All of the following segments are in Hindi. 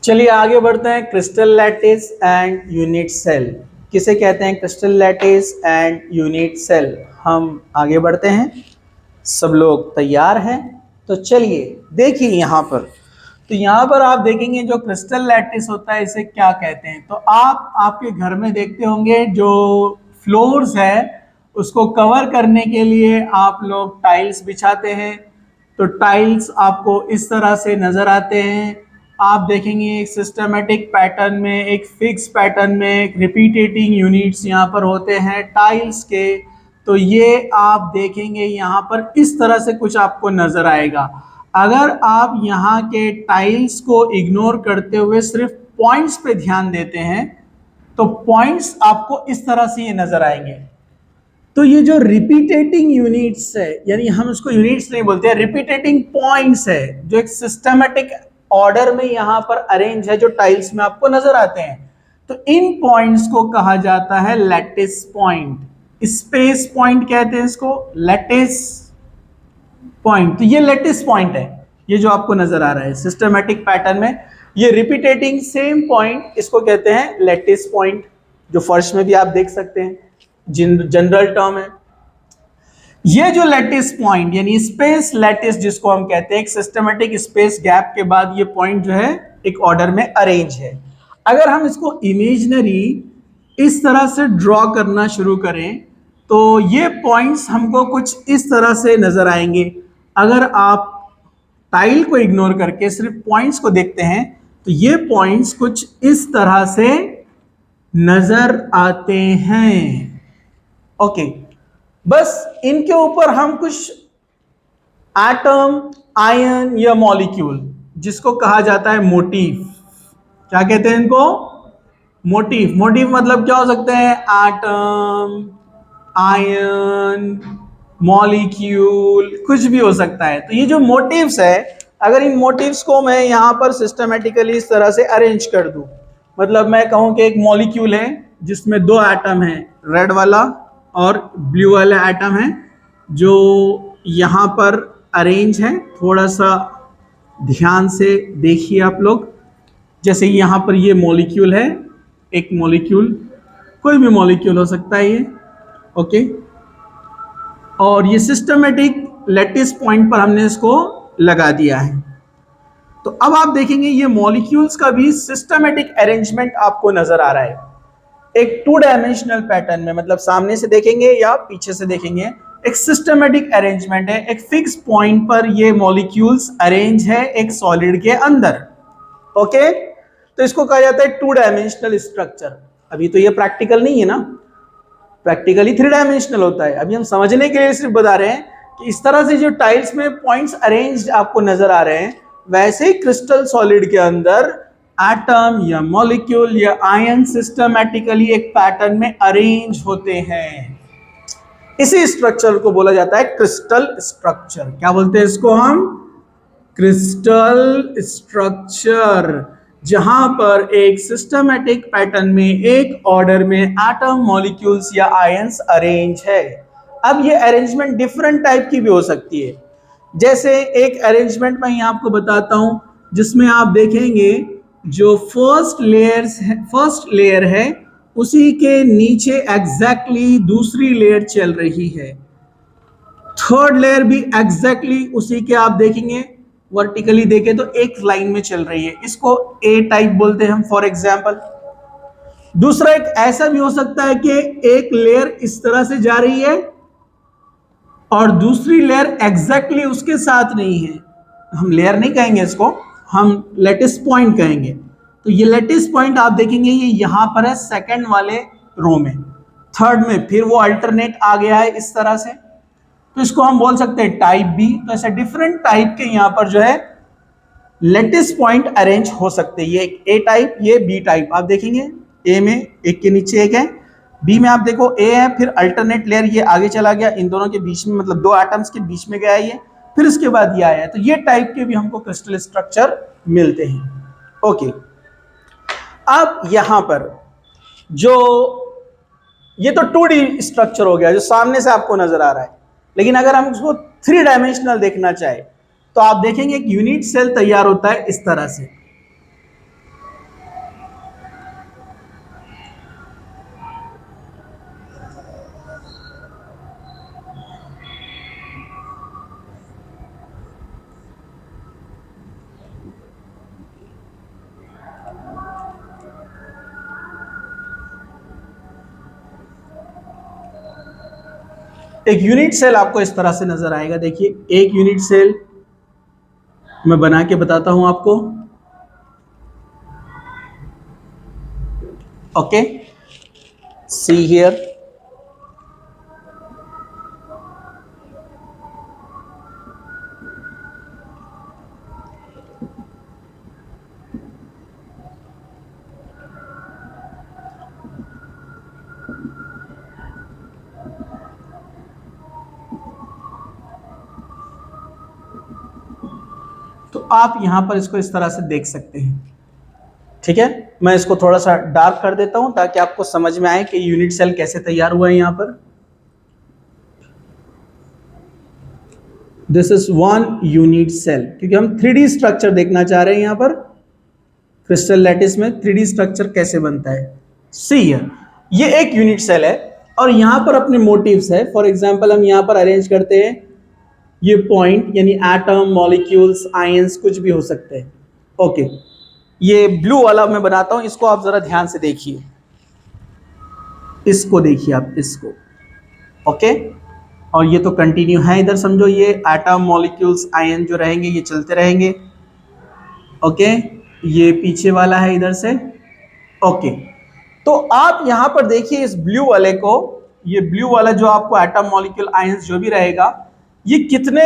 चलिए आगे बढ़ते हैं। Crystal lattice and unit cell किसे कहते हैं? Crystal lattice and unit cell. हम आगे बढ़ते हैं। सब लोग तैयार हैं? तो चलिए देखिए यहाँ पर। तो यहाँ पर आप देखेंगे जो क्रिस्टल लैटिस होता है इसे क्या कहते हैं। तो आप आपके घर में देखते होंगे जो फ्लोर्स है उसको कवर करने के लिए आप लोग टाइल्स बिछाते हैं। तो टाइल्स आपको इस तरह से नजर आते हैं। आप देखेंगे एक सिस्टमेटिक पैटर्न में, एक फिक्स पैटर्न में, एक रिपीटेटिंग यूनिट्स यहाँ पर होते हैं टाइल्स के। तो ये आप देखेंगे यहाँ पर इस तरह से कुछ आपको नजर आएगा। अगर आप यहाँ के टाइल्स को इग्नोर करते हुए सिर्फ पॉइंट्स पे ध्यान देते हैं तो पॉइंट्स आपको इस तरह से ये नजर आएंगे। तो ये जो रिपीटेटिंग यूनिट्स है, यानी हम उसको यूनिट्स नहीं बोलते हैं, रिपीटेटिंग पॉइंट्स है जो एक सिस्टमेटिक ऑर्डर में यहाँ पर अरेंज है जो टाइल्स में आपको नजर आते हैं। तो इन पॉइंट्स को कहा जाता है लैटिस पॉइंट। स्पेस पॉइंट कहते हैं इसको, लैटिस पॉइंट। तो ये लैटिस पॉइंट है, ये जो आपको नजर आ रहा है सिस्टमेटिक पैटर्न में, ये रिपीटेटिंग सेम पॉइंट, इसको कहते हैं लैटिस पॉइंट। जो फर्श में भी आप देख सकते हैं, जनरल टर्म है। ये जो लैटिस पॉइंट यानी स्पेस लैटिस जिसको हम कहते हैं, एक सिस्टमेटिक स्पेस गैप के बाद ये पॉइंट जो है एक ऑर्डर में अरेंज है। अगर हम इसको इमेजिनरी इस तरह से ड्रॉ करना शुरू करें तो ये पॉइंट्स हमको कुछ इस तरह से नजर आएंगे। अगर आप टाइल को इग्नोर करके सिर्फ पॉइंट्स को देखते हैं तो ये पॉइंट्स कुछ इस तरह से नजर आते हैं। ओके, बस इनके ऊपर हम कुछ एटम, आयन या मॉलिक्यूल जिसको कहा जाता है मोटिव, क्या कहते हैं इनको? मोटिव। मोटिव मतलब क्या हो सकते हैं? एटम, आयन, मॉलिक्यूल, कुछ भी हो सकता है। तो ये जो मोटिव्स है, अगर इन मोटिव्स को मैं यहाँ पर सिस्टमेटिकली इस तरह से अरेंज कर दूं, मतलब मैं कहूँ कि एक मॉलिक्यूल है जिसमें दो एटम है, रेड वाला और ब्लू वाला एटम है, जो यहाँ पर अरेंज है। थोड़ा सा ध्यान से देखिए आप लोग। जैसे यहाँ पर ये मॉलिक्यूल है, एक मॉलिक्यूल, कोई भी मॉलिक्यूल हो सकता है ये, ओके। और ये सिस्टमेटिक लैटिस पॉइंट पर हमने इसको लगा दिया है। तो अब आप देखेंगे ये मॉलिक्यूल्स का भी सिस्टमेटिक अरेंजमेंट आपको नजर आ रहा है एक टू डायमेंशनल पैटर्न में, मतलब सामने से देखेंगे या पीछे से देखेंगे, एक सिस्टमेटिक अरेंजमेंट है। एक फिक्स पॉइंट पर ये मॉलिक्यूल्स अरेंज है एक सॉलिड के अंदर, ओके। तो इसको कहा जाता है टू डायमेंशनल स्ट्रक्चर। अभी तो ये प्रैक्टिकल नहीं है ना, प्रैक्टिकली थ्री डायमेंशनल होता है। अभी हम समझने के लिए सिर्फ बता रहे हैं कि इस तरह से जो टाइल्स में पॉइंट्स अरेंज आपको नजर आ रहे हैं, वैसे ही क्रिस्टल सॉलिड के अंदर एटम या मॉलिक्यूल या आयन सिस्टमैटिकली एक पैटर्न में अरेंज होते हैं। इसी स्ट्रक्चर को बोला जाता है क्रिस्टल स्ट्रक्चर। क्या बोलते हैं इसको हम? Crystal structure. जहां पर एक सिस्टमैटिक पैटर्न में एक ऑर्डर में एटम, मॉलिक्यूल्स या आयंस अरेंज है। अब ये अरेंजमेंट डिफरेंट टाइप की भी हो सकती है। जैसे एक अरेंजमेंट मैं यहाँ आपको बताता हूं जिसमें आप देखेंगे जो फर्स्ट लेयर है उसी के नीचे एग्जैक्टली दूसरी लेयर चल रही है। थर्ड लेयर भी एग्जैक्टली उसी के आप देखेंगे, वर्टिकली देखें तो एक लाइन में चल रही है। इसको ए टाइप बोलते हैं हम, फॉर एग्जाम्पल। दूसरा एक ऐसा भी हो सकता है कि एक लेयर इस तरह से जा रही है और दूसरी लेयर एग्जैक्टली उसके साथ नहीं है। हम लेयर नहीं कहेंगे इसको, हम लैटिस पॉइंट कहेंगे। तो ये लैटिस पॉइंट आप देखेंगे ये यहां पर है सेकंड वाले रो में, थर्ड में फिर वो अल्टरनेट आ गया है इस तरह से। तो इसको हम बोल सकते हैं टाइप बी। तो ऐसे डिफरेंट टाइप के यहां पर जो है लैटिस पॉइंट अरेंज हो सकते हैं। ये ए टाइप, ये बी टाइप। आप देखेंगे ए में एक के नीचे एक है, बी में आप देखो ए है, फिर अल्टरनेट लेयर ये आगे चला गया, इन दोनों के बीच में, मतलब दो एटम्स के बीच में गया ये, फिर इसके बाद ये आया है। तो ये टाइप के भी हमको क्रिस्टल स्ट्रक्चर मिलते हैं, ओके। अब यहां पर जो ये तो 2D स्ट्रक्चर हो गया जो सामने से आपको नजर आ रहा है, लेकिन अगर हम उसको 3 डायमेंशनल देखना चाहे तो आप देखेंगे एक यूनिट सेल तैयार होता है इस तरह से। एक यूनिट सेल आपको इस तरह से नजर आएगा। देखिए एक यूनिट सेल मैं बना के बताता हूं आपको। ओके, सी हियर, तो आप यहां पर इसको इस तरह से देख सकते हैं। ठीक है, मैं इसको थोड़ा सा डार्क कर देता हूं ताकि आपको समझ में आए कि यूनिट सेल कैसे तैयार हुआ है। यहां पर this is one unit cell, क्योंकि हम 3D स्ट्रक्चर देखना चाह रहे हैं यहां पर। क्रिस्टल लैटिस में 3D स्ट्रक्चर कैसे बनता है। सी ये एक यूनिट सेल है और यहां पर अपने मोटिव्स है। फॉर एग्जांपल हम यहां पर अरेंज करते हैं ये पॉइंट, यानी एटम, मॉलिक्यूल्स, आयंस, कुछ भी हो सकते हैं। ओके, ये ब्लू वाला मैं बनाता हूं, इसको आप जरा ध्यान से देखिए, इसको देखिए आप, इसको। ओके, और ये तो कंटिन्यू है, इधर समझो ये एटम, मॉलिक्यूल्स, आयन जो रहेंगे ये चलते रहेंगे। ओके, ये पीछे वाला है इधर से। ओके, तो आप यहां पर देखिए इस ब्लू वाले को, ये ब्लू वाला जो आपको एटम, मॉलिक्यूल, आयंस जो भी रहेगा, ये कितने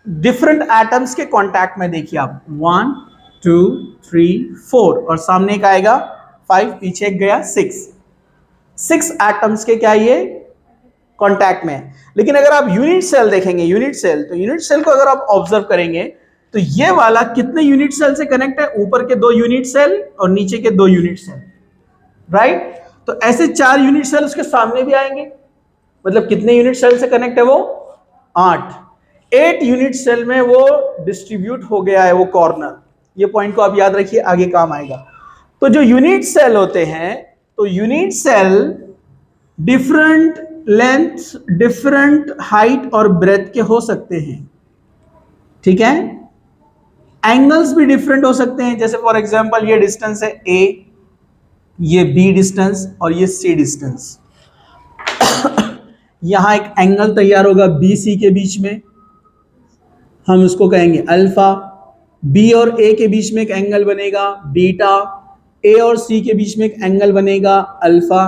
डिफरेंट एटम्स के कांटेक्ट में, देखिए आप 1 2 3 4 और सामने एक आएगा 5, पीछे एक गया 6 एटम्स के क्या ये कांटेक्ट में है। लेकिन अगर आप यूनिट सेल देखेंगे, यूनिट सेल, तो यूनिट सेल को अगर आप ऑब्जर्व करेंगे तो ये वाला कितने यूनिट सेल से कनेक्ट है, ऊपर के 2 यूनिट सेल और नीचे के 2 यूनिट सेल, राइट। तो ऐसे 4 यूनिट सेल उसके सामने भी आएंगे, मतलब कितने यूनिट सेल से कनेक्ट है वो, 8 यूनिट सेल में वो डिस्ट्रीब्यूट हो गया है वो कॉर्नर। ये पॉइंट को आप याद रखिए, आगे काम आएगा। तो जो यूनिट सेल होते हैं, तो unit cell different length, different height और ब्रेथ के हो सकते हैं। ठीक है, एंगल्स भी डिफरेंट हो सकते हैं। जैसे फॉर एग्जांपल ये डिस्टेंस है ए, ये बी डिस्टेंस और ये सी डिस्टेंस। यहां एक एंगल तैयार होगा बी सी के बीच में, हम उसको कहेंगे अल्फा। बी और ए के बीच में एक एंगल बनेगा बीटा। ए और सी के बीच में एक एंगल बनेगा अल्फा।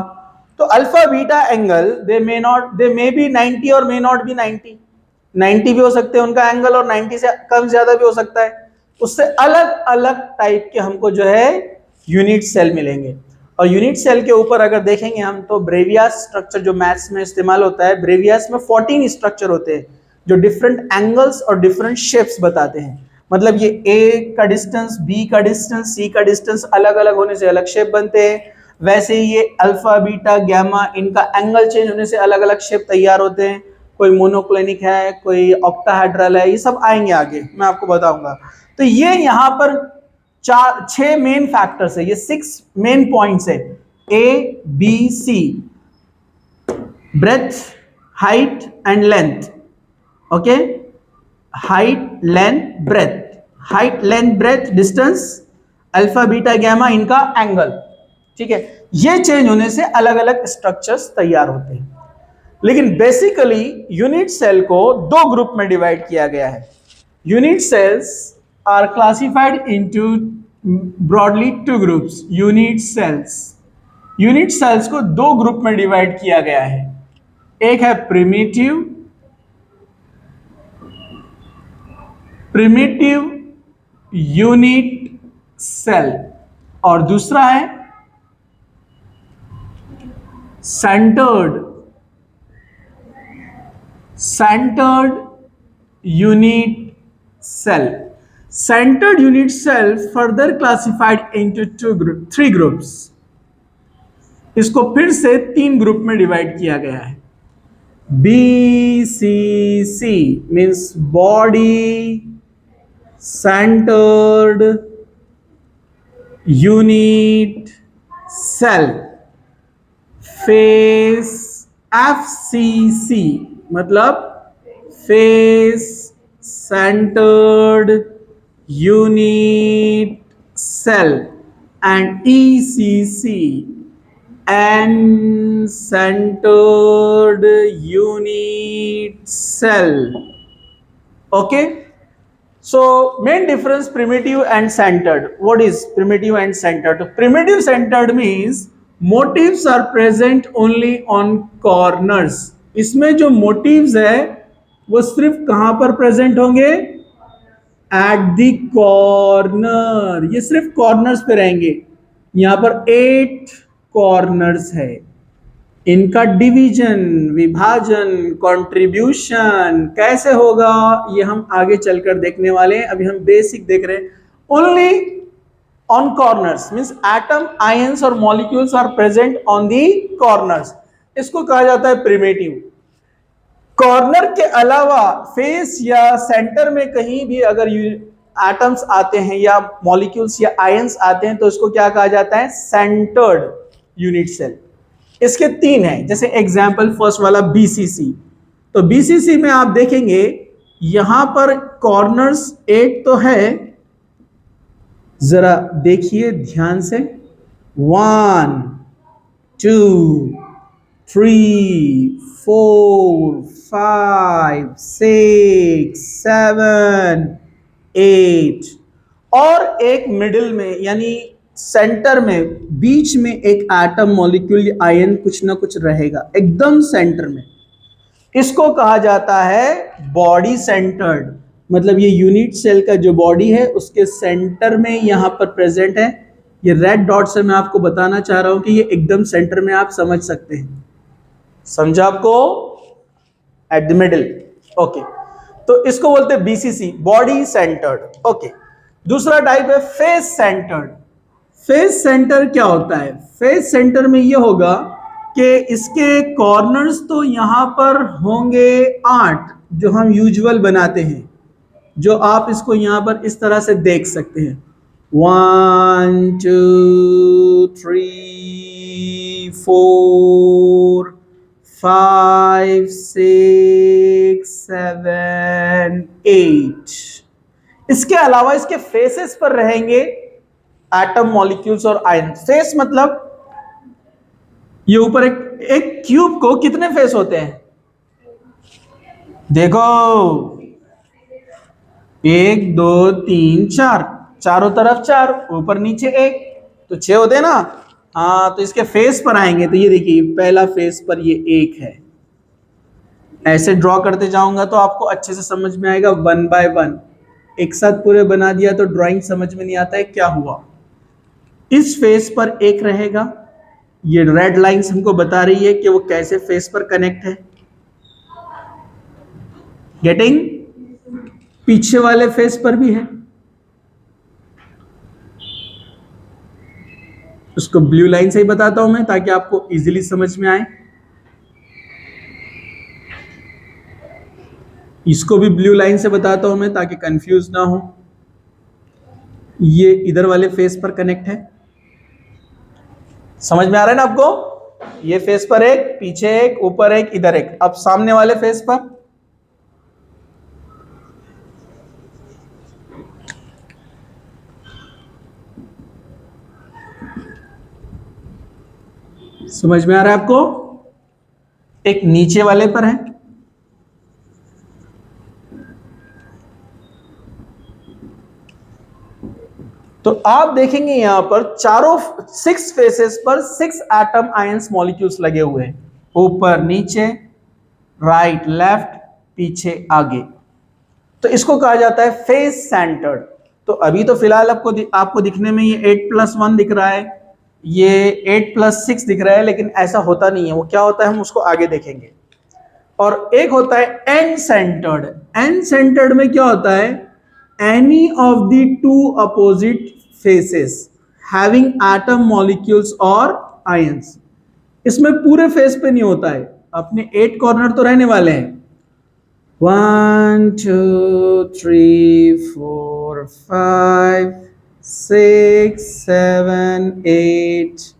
तो alpha beta angle they may be 90 और मे नॉट बी 90 भी हो सकते हैं उनका एंगल, और 90 से कम ज्यादा भी हो सकता है। उससे अलग अलग टाइप के हमको जो है यूनिट सेल मिलेंगे। और यूनिट सेल के ऊपर अगर देखेंगे हम, तो ब्रेवियस स्ट्रक्चर जो मैथ्स में इस्तेमाल होता है, ब्रेवियस में 14 स्ट्रक्चर होते हैं जो डिफरेंट एंगल्स और डिफरेंट शेप्स बताते हैं। मतलब ये ए का डिस्टेंस, बी का डिस्टेंस, सी का डिस्टेंस अलग अलग होने से अलग शेप बनते हैं। वैसे ही ये अल्फा, बीटा, गामा, इनका एंगल चेंज होने से अलग अलग शेप तैयार होते हैं। कोई मोनोक्लिनिक है, कोई ऑक्टाहेड्रल है, ये सब आएंगे आगे, मैं आपको बताऊंगा। तो ये यहां पर 6 मेन फैक्टर्स है, ये 6 मेन पॉइंट्स है, A B C, breadth, height and length. Okay, height, length, breadth, height, length, breadth, distance, alpha, beta, gamma, इनका एंगल। ठीक है, ये चेंज होने से अलग अलग स्ट्रक्चर्स तैयार होते हैं। लेकिन बेसिकली यूनिट सेल को 2 ग्रुप में डिवाइड किया गया है। Unit cells are classified into broadly 2 groups. Unit cells को 2 ग्रुप में डिवाइड किया गया है। एक है प्रिमिटिव यूनिट सेल और दूसरा है centred unit cell. Centered unit cell further classified into 3 groups. इसको फिर से 3 ग्रुप में डिवाइड किया गया है। BCC means body centered unit cell. Face FCC मतलब face centered unit cell, and ECC n-centered unit cell. Okay, so main difference primitive and centered. What is primitive and centered? Primitive centered means motifs are present only on corners. इसमें जो motifs है वो सिर्फ कहां पर प्रेजेंट होंगे? At the corner. ये सिर्फ कॉर्नर्स पे रहेंगे। यहां पर 8 कॉर्नर्स है। इनका डिवीजन, विभाजन, कंट्रीब्यूशन कैसे होगा ये हम आगे चलकर देखने वाले हैं। अभी हम बेसिक देख रहे हैं। Only on corners means atom, ions और molecules are present on the corners. इसको कहा जाता है प्रिमिटिव। कॉर्नर के अलावा फेस या सेंटर में कहीं भी अगर एटम्स आते हैं या मॉलिक्यूल्स या आयंस आते हैं तो इसको क्या कहा जाता है? Centered unit cell. इसके 3 हैं। जैसे एग्जांपल फर्स्ट वाला बीसीसी। तो बीसीसी में आप देखेंगे यहां पर कॉर्नर्स 8 तो है, जरा देखिए ध्यान से। 1 2 3 4 5 6 7 8 और एक मिडिल में यानी सेंटर में, बीच में एक एटम, मॉलिक्यूल, आयन कुछ ना कुछ रहेगा एकदम सेंटर में। इसको कहा जाता है बॉडी सेंटर्ड। मतलब ये यूनिट सेल का जो बॉडी है उसके सेंटर में यहां पर प्रेजेंट है। ये रेड डॉट से मैं आपको बताना चाह रहा हूं कि ये एकदम सेंटर में, आप समझ सकते हैं। समझा आपको? At the middle. ओके, तो इसको बोलते हैं बीसीसी, बॉडी सेंटर्ड। ओके, दूसरा टाइप है फेस सेंटर्ड। फेस सेंटर क्या होता है? फेस सेंटर में ये होगा कि इसके कॉर्नर्स तो यहां पर होंगे 8 जो हम यूजुअल बनाते हैं, जो आप इसको यहां पर इस तरह से देख सकते हैं। 1 2 3 4 5 6 7 8। इसके अलावा इसके फेसेस पर रहेंगे एटम, मॉलिक्यूल्स और आयन। फेस मतलब ये ऊपर एक क्यूब को कितने फेस होते हैं? देखो 1 2 3 4, चारों तरफ 4, ऊपर नीचे 1, तो 6 होते हैं ना। हाँ, तो इसके फेस पर आएंगे तो ये देखिए पहला फेस पर ये 1 है। ऐसे ड्रॉ करते जाऊंगा तो आपको अच्छे से समझ में आएगा 1 बाय 1। एक साथ पूरे बना दिया तो ड्राइंग समझ में नहीं आता है क्या हुआ। इस फेस पर 1 रहेगा। ये रेड लाइंस हमको बता रही है कि वो कैसे फेस पर कनेक्ट है। गेटिंग? पीछे वाले फेस पर भी है। उसको ब्लू लाइन से ही बताता हूं मैं ताकि आपको इजीली समझ में आए। इसको भी ब्लू लाइन से बताता हूं मैं ताकि कंफ्यूज ना हो। ये इधर वाले फेस पर कनेक्ट है। समझ में आ रहा है ना आपको? ये फेस पर 1, पीछे 1, ऊपर 1, इधर 1। अब सामने वाले फेस पर समझ में आ रहा है आपको? एक नीचे वाले पर है। तो आप देखेंगे यहां पर चारों 6 फेसेस पर 6 एटम, आयंस, मॉलिक्यूल्स लगे हुए हैं। ऊपर नीचे, राइट लेफ्ट, पीछे आगे। तो इसको कहा जाता है फेस सेंटर्ड। तो अभी तो फिलहाल आपको दिखने में ये 8+1 दिख रहा है, ये 8+6 दिख रहा है, लेकिन ऐसा होता नहीं है। वो क्या होता है हम उसको आगे देखेंगे। और एक होता है एन सेंटर्ड। एन सेंटर्ड में क्या होता है? Any of the 2 opposite faces having atom, molecules और आयंस। इसमें पूरे फेस पे नहीं होता है, अपने 8 कॉर्नर तो रहने वाले हैं। 1 2 3 4 5 6 7 8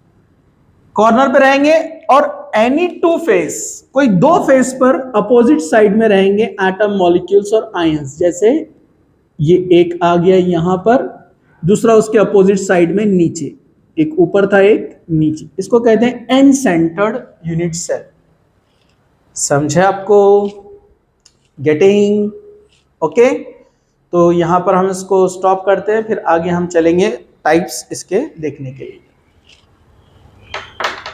कॉर्नर पे रहेंगे। और एनी 2 फेस, कोई 2 फेस पर अपोजिट साइड में रहेंगे एटम, मॉलिक्यूल्स और आयंस। जैसे ये एक आ गया यहां पर, दूसरा उसके अपोजिट साइड में नीचे। एक ऊपर था एक नीचे, इसको कहते हैं एन सेंटर्ड यूनिट सेल। समझे आपको? गेटिंग? ओके, तो यहां पर हम इसको स्टॉप करते हैं, फिर आगे हम चलेंगे टाइप्स इसके देखने के लिए।